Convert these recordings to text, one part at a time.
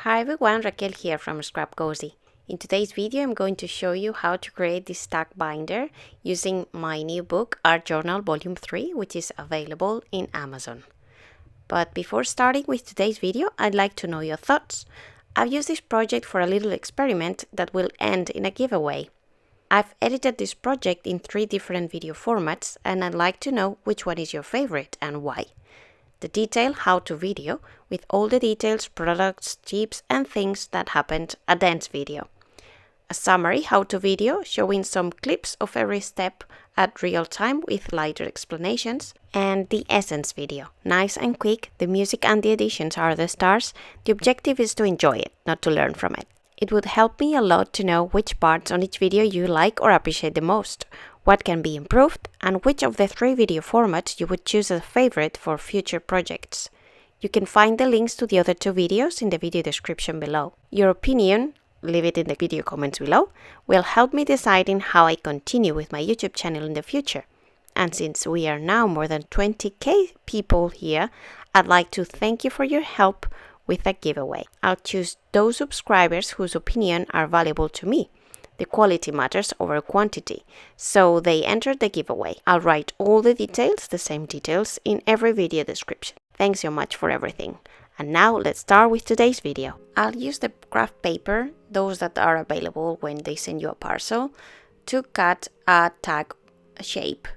Hi everyone, Raquel here from Scrap Cozy. In today's video, I'm going to show you how to create this tag binder using my new book, Art Journal Volume 3, which is available in Amazon. But before starting with today's video, I'd like to know your thoughts. I've used this project for a little experiment that will end in a giveaway. I've edited this project in 3 different video formats, and I'd like to know which one is your favorite and why. The detail how-to video with all the details, products, tips and things that happened at the end video. A summary how-to video showing some clips of every step at real time with lighter explanations. And the essence video. Nice and quick, the music and the editions are the stars. The objective is to enjoy it, not to learn from it. It would help me a lot to know which parts on each video you like or appreciate the most, what can be improved, and which of the 3 video formats you would choose as a favorite for future projects. You can find the links to the other 2 videos in the video description below. Your opinion, leave it in the video comments below, will help me deciding how I continue with my YouTube channel in the future. And since we are now more than 20k people here, I'd like to thank you for your help with a giveaway. I'll choose those subscribers whose opinion are valuable to me. The quality matters over quantity, so they enter the giveaway. I'll write all the details, the same details, in every video description. Thanks so much for everything. And now let's start with today's video. I'll use the craft paper, those that are available when they send you a parcel, to cut a tag shape.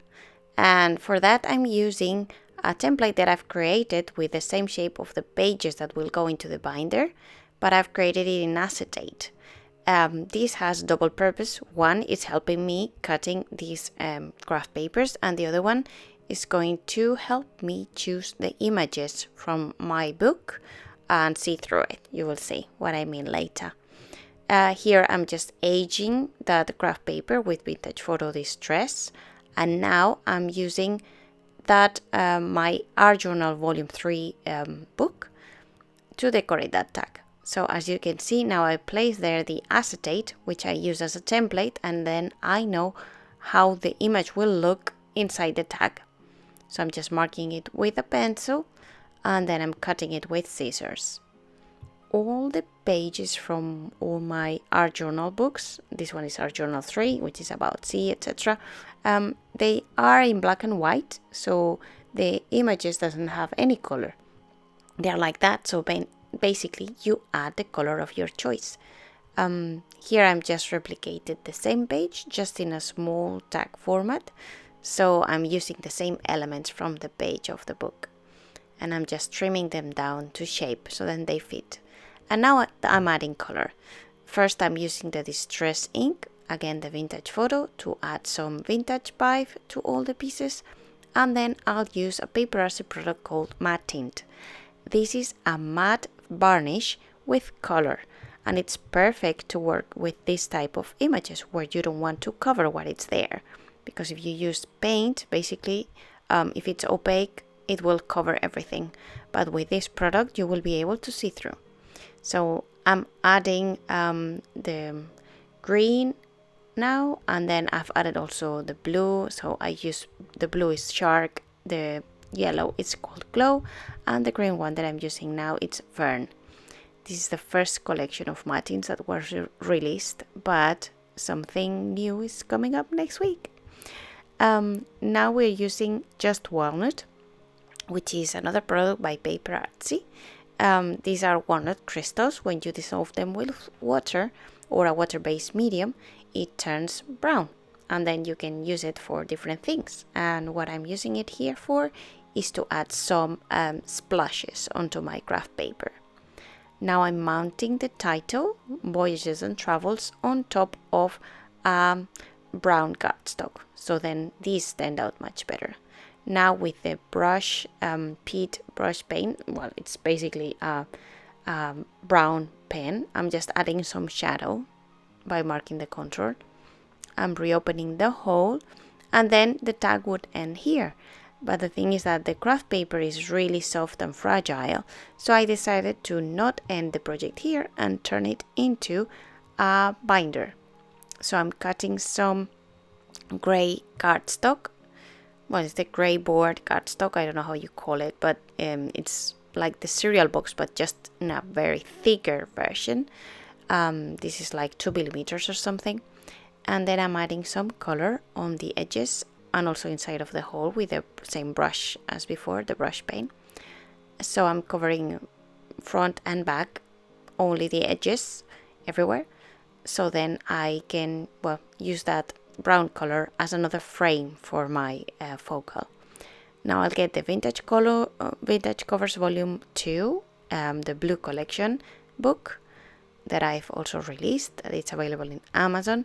And for that I'm using a template that I've created with the same shape of the pages that will go into the binder, but I've created it in acetate. This has double purpose. One is helping me cutting these craft papers, and the other one is going to help me choose the images from my book and see through it. You will see what I mean later. Here I'm just aging the craft paper with Vintage Photo Distress, and now I'm using that my Art Journal Volume 3 book to decorate that tag. So as you can see, now I place there the acetate, which I use as a template, and then I know how the image will look inside the tag. So I'm just marking it with a pencil, and then I'm cutting it with scissors. All the pages from all my art journal books, this one is Art Journal 3, which is about sea, etc. They are in black and white, so the images doesn't have any color. They are like that, so basically you add the color of your choice. Here I'm just replicated the same page, just in a small tag format, so I'm using the same elements from the page of the book. And I'm just trimming them down to shape, so then they fit. And now I'm adding color. First I'm using the Distress ink, again the Vintage Photo, to add some vintage vibe to all the pieces. And then I'll use a paper artsy product called Matte Tint. This is a matte varnish with color, and it's perfect to work with this type of images where you don't want to cover what is there. Because if you use paint, basically, if it's opaque, it will cover everything. But with this product, you will be able to see through. So I'm adding the green now, and then I've added also the blue. So I use the blue is Shark, the yellow is called Glow, and the green one that I'm using now it's Fern. This is the first collection of matte tints that was released, but something new is coming up next week. Now we're using Just Walnut, which is another product by Paper Artsy. These are walnut crystals. When you dissolve them with water or a water-based medium, it turns brown, and then you can use it for different things. And what I'm using it here for is to add some splashes onto my craft paper. Now I'm mounting the title, Voyages and Travels, on top of brown cardstock, so then these stand out much better. Now with the brush, Pitt brush pen, well, it's basically a brown pen, I'm just adding some shadow by marking the contour. I'm reopening the hole, and then the tag would end here. But the thing is that the craft paper is really soft and fragile, so I decided to not end the project here and turn it into a binder. So I'm cutting some gray cardstock. Well, it's the gray board cardstock, I don't know how you call it, but it's like the cereal box, but just in a very thicker version. This is like 2 millimeters or something. And then I'm adding some color on the edges and also inside of the hole with the same brush as before, the brush pen. So I'm covering front and back, only the edges everywhere. So then I can, well, use that brown color as another frame for my focal. Now I'll get the Vintage Covers Volume 2, the Blue Collection book that I've also released. It's available in Amazon.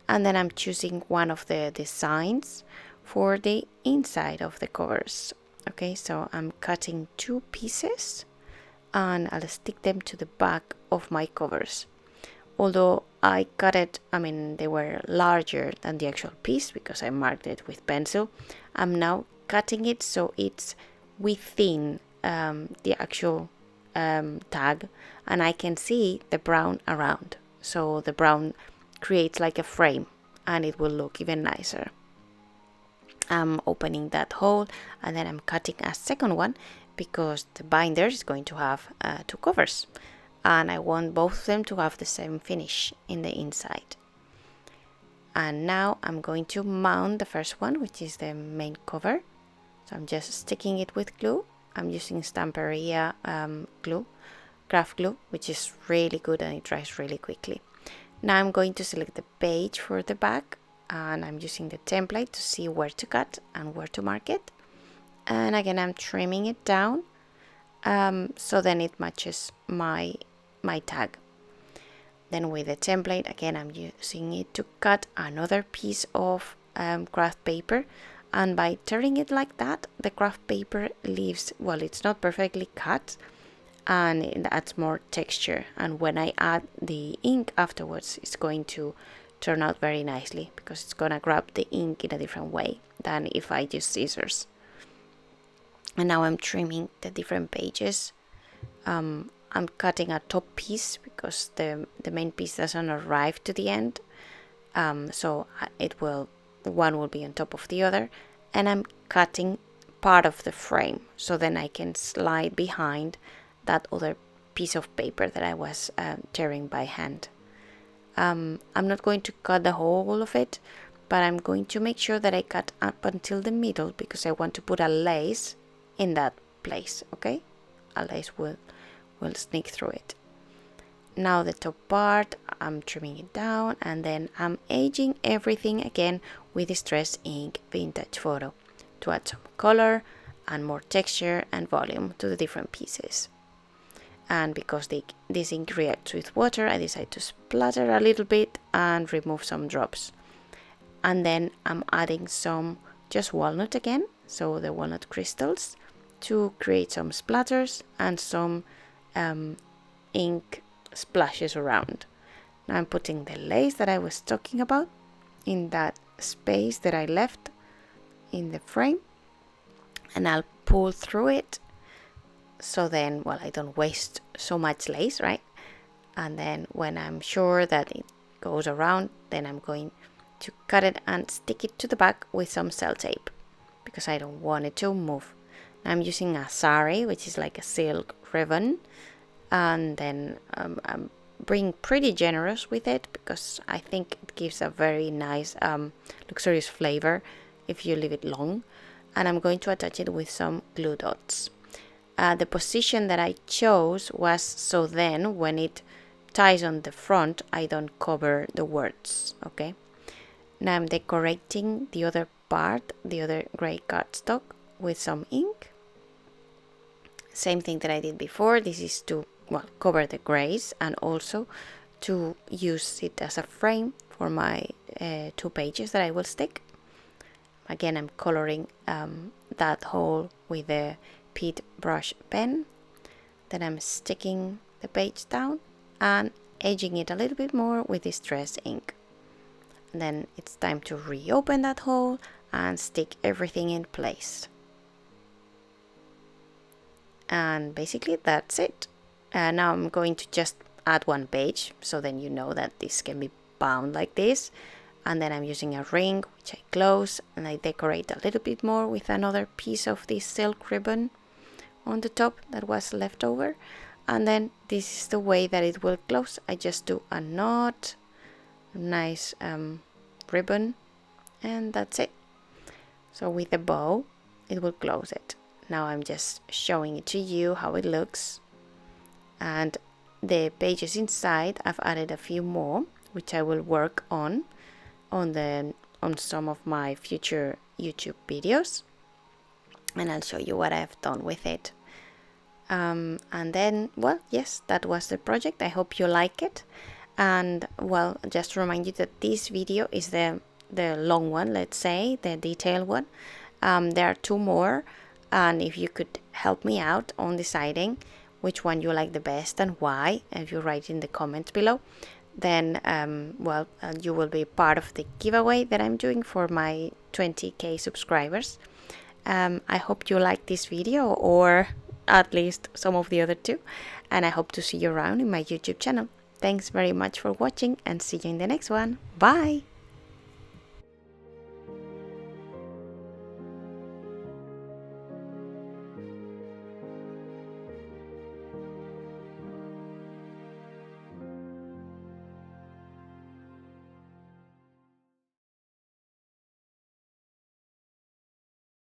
And then I'm choosing one of the designs for the inside of the covers. Okay, so I'm cutting 2 pieces and I'll stick them to the back of my covers. Although I cut it, I mean, they were larger than the actual piece because I marked it with pencil. I'm now cutting it so it's within the actual tag, and I can see the brown around. So the brown creates like a frame and it will look even nicer. I'm opening that hole and then I'm cutting a second one because the binder is going to have 2 covers and I want both of them to have the same finish in the inside. And now I'm going to mount the first one, which is the main cover. So I'm just sticking it with glue. I'm using Stamperia glue, craft glue, which is really good and it dries really quickly. Now I'm going to select the page for the back and I'm using the template to see where to cut and where to mark it. And again, I'm trimming it down so then it matches my tag. Then with the template, again, I'm using it to cut another piece of craft paper. And by turning it like that, the craft paper leaves, well, it's not perfectly cut and it adds more texture. And when I add the ink afterwards, it's going to turn out very nicely because it's gonna grab the ink in a different way than if I use scissors. And now I'm trimming the different pages. I'm cutting a top piece because the main piece doesn't arrive to the end. So one will be on top of the other. And I'm cutting part of the frame so then I can slide behind that other piece of paper that I was tearing by hand. I'm not going to cut the whole of it, but I'm going to make sure that I cut up until the middle because I want to put a lace in that place, okay? A lace will sneak through it. Now the top part, I'm trimming it down and then I'm aging everything again with Distress Ink Vintage Photo to add some color and more texture and volume to the different pieces. And because this ink reacts with water, I decided to splatter a little bit and remove some drops. And then I'm adding some just walnut again, so the walnut crystals, to create some splatters and some ink splashes around. Now I'm putting the lace that I was talking about in that space that I left in the frame, and I'll pull through it so then, well, I don't waste so much lace, right? And then when I'm sure that it goes around, then I'm going to cut it and stick it to the back with some sellotape because I don't want it to move. I'm using a sari, which is like a silk ribbon, and then I'm being pretty generous with it because I think it gives a very nice luxurious flavor if you leave it long. And I'm going to attach it with some glue dots. The position that I chose was so then when it ties on the front, I don't cover the words, okay? Now I'm decorating the other part, the other gray cardstock, with some ink. Same thing that I did before. This is to, well, cover the grays and also to use it as a frame for my 2 pages that I will stick. Again, I'm coloring that hole with the Pitt brush pen. Then I'm sticking the page down and edging it a little bit more with Distress ink. And then it's time to reopen that hole and stick everything in place. And basically that's it. Now I'm going to just add 1 page so then you know that this can be bound like this. And then I'm using a ring which I close and I decorate a little bit more with another piece of this silk ribbon on the top that was left over, and then this is the way that it will close. I just do a knot, a nice ribbon, and that's it. So with a bow it will close it. Now I'm just showing it to you how it looks. And the pages inside, I've added a few more which I will work on some of my future YouTube videos, and I'll show you what I've done with it. And then, well, yes, that was the project. I hope you like it. And well, just to remind you that this video is the long one, let's say, the detailed one. There are 2 more, and if you could help me out on deciding which one you like the best and why, if you write in the comments below, then well, you will be part of the giveaway that I'm doing for my 20k subscribers. I hope you like this video, or at least some of the other 2, and I hope to see you around in my YouTube channel. Thanks very much for watching, and see you in the next one. Bye!